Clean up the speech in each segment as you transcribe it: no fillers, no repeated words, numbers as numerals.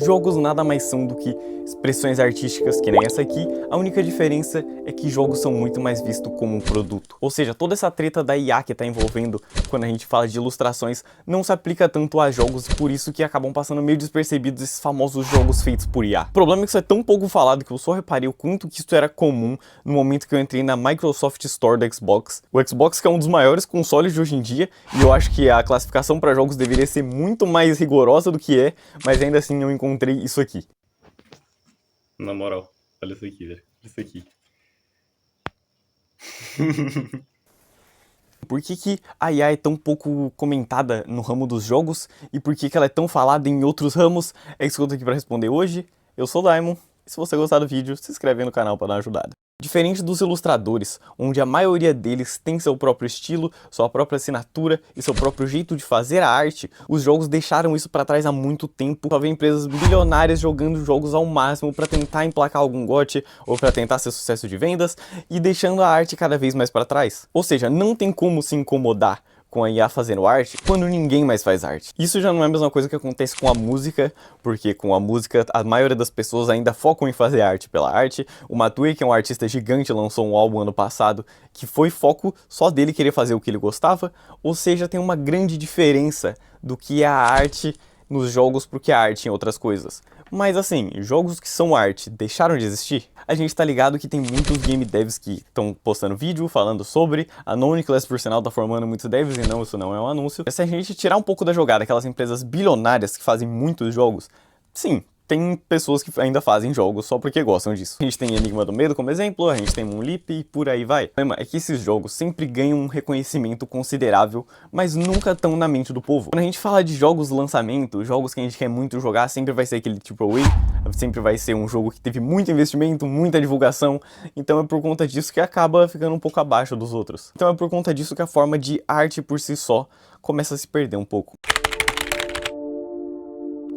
Jogos nada mais são do que expressões artísticas que nem essa aqui, a única diferença é que jogos são muito mais vistos como um produto. Ou seja, toda essa treta da IA que está envolvendo quando a gente fala de ilustrações não se aplica tanto a jogos, por isso que acabam passando meio despercebidos esses famosos jogos feitos por IA. O problema é que isso é tão pouco falado que eu só reparei o quanto que isso era comum no momento que eu entrei na Microsoft Store do Xbox. O Xbox que é um dos maiores consoles de hoje em dia, e eu acho que a classificação para jogos deveria ser muito mais rigorosa do que é, mas ainda assim eu encontrei isso aqui. Na moral, olha isso aqui, velho. Olha isso aqui. Por que a IA é tão pouco comentada no ramo dos jogos e por que ela é tão falada em outros ramos? É isso que eu tô aqui pra responder hoje. Eu sou o Daimon, e se você gostar do vídeo, se inscreve aí no canal pra dar uma ajudada. Diferente dos ilustradores, onde a maioria deles tem seu próprio estilo, sua própria assinatura e seu próprio jeito de fazer a arte, os jogos deixaram isso para trás há muito tempo. Só vê empresas bilionárias jogando jogos ao máximo para tentar emplacar algum GOT ou para tentar ser sucesso de vendas e deixando a arte cada vez mais para trás. Ou seja, não tem como se incomodar com a IA fazendo arte, quando ninguém mais faz arte. Isso já não é a mesma coisa que acontece com a música, porque com a música a maioria das pessoas ainda focam em fazer arte pela arte. O Matue, que é um artista gigante, lançou um álbum ano passado que foi foco só dele querer fazer o que ele gostava, ou seja, tem uma grande diferença do que é a arte nos jogos pro que é a arte em outras coisas. Mas assim, jogos que são arte deixaram de existir? A gente tá ligado que tem muitos game devs que estão postando vídeo falando sobre, a Noniclast por sinal tá formando muitos devs e não, isso não é um anúncio. Se a gente tirar um pouco da jogada, aquelas empresas bilionárias que fazem muitos jogos, sim, tem pessoas que ainda fazem jogos só porque gostam disso. A gente tem Enigma do Medo como exemplo, a gente tem Moonleap e por aí vai. O problema é que esses jogos sempre ganham um reconhecimento considerável, mas nunca estão na mente do povo. Quando a gente fala de jogos lançamento, jogos que a gente quer muito jogar, sempre vai ser aquele AAA, sempre vai ser um jogo que teve muito investimento, muita divulgação, então é por conta disso que acaba ficando um pouco abaixo dos outros. Então é por conta disso que a forma de arte por si só começa a se perder um pouco.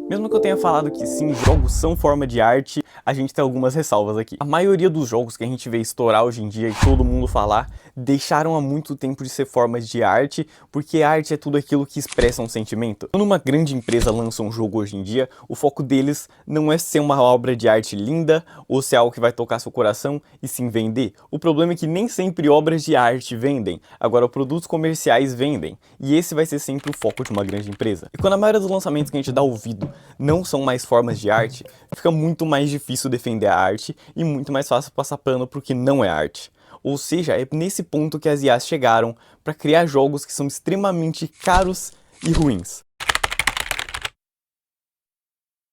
Mesmo que eu tenha falado que sim, jogos são forma de arte, a gente tem algumas ressalvas aqui. A maioria dos jogos que a gente vê estourar hoje em dia e todo mundo falar, deixaram há muito tempo de ser formas de arte, porque arte é tudo aquilo que expressa um sentimento. Quando uma grande empresa lança um jogo hoje em dia, o foco deles não é ser uma obra de arte linda, ou ser algo que vai tocar seu coração, e sim vender. O problema é que nem sempre obras de arte vendem, agora produtos comerciais vendem, e esse vai ser sempre o foco de uma grande empresa. E quando a maioria dos lançamentos que a gente dá ouvido não são mais formas de arte, fica muito mais difícil defender a arte e muito mais fácil passar pano pro que não é arte. Ou seja, é nesse ponto que as IAs chegaram para criar jogos que são extremamente caros e ruins.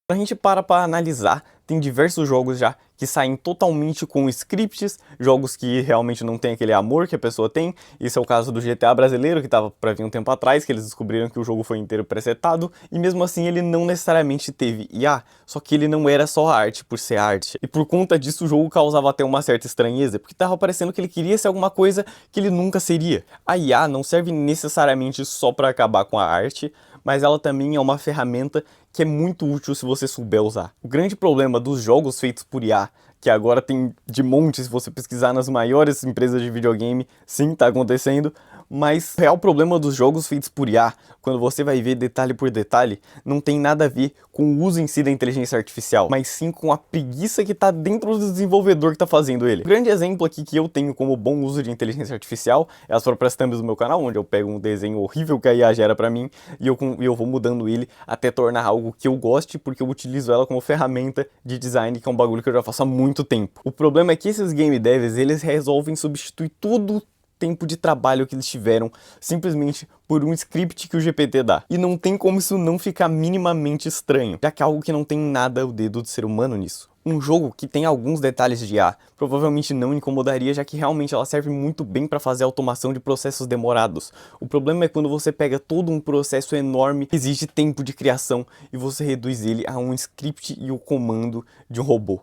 Quando a gente para analisar, tem diversos jogos já que saem totalmente com scripts, jogos que realmente não tem aquele amor que a pessoa tem. Esse é o caso do GTA brasileiro, que estava para vir um tempo atrás, que eles descobriram que o jogo foi inteiro presetado, e mesmo assim ele não necessariamente teve IA, só que ele não era só arte por ser arte. E por conta disso o jogo causava até uma certa estranheza, porque estava parecendo que ele queria ser alguma coisa que ele nunca seria. A IA não serve necessariamente só para acabar com a arte, mas ela também é uma ferramenta que é muito útil se você souber usar. O grande problema dos jogos feitos por IA, que agora tem de monte se você pesquisar nas maiores empresas de videogame, sim, tá acontecendo, mas o real problema dos jogos feitos por IA, quando você vai ver detalhe por detalhe, não tem nada a ver com o uso em si da inteligência artificial, mas sim com a preguiça que tá dentro do desenvolvedor que tá fazendo ele. Um grande exemplo aqui que eu tenho como bom uso de inteligência artificial é as próprias thumbs do meu canal, onde eu pego um desenho horrível que a IA gera pra mim e eu vou mudando ele até tornar algo que eu goste, porque eu utilizo ela como ferramenta de design, que é um bagulho que eu já faço há muito tempo. O problema é que esses game devs, eles resolvem substituir todo tempo de trabalho que eles tiveram simplesmente por um script que o GPT dá. E não tem como isso não ficar minimamente estranho, já que é algo que não tem nada o dedo do ser humano nisso. Um jogo que tem alguns detalhes de IA provavelmente não incomodaria, já que realmente ela serve muito bem para fazer automação de processos demorados. O problema é quando você pega todo um processo enorme que exige tempo de criação e você reduz ele a um script e o comando de um robô.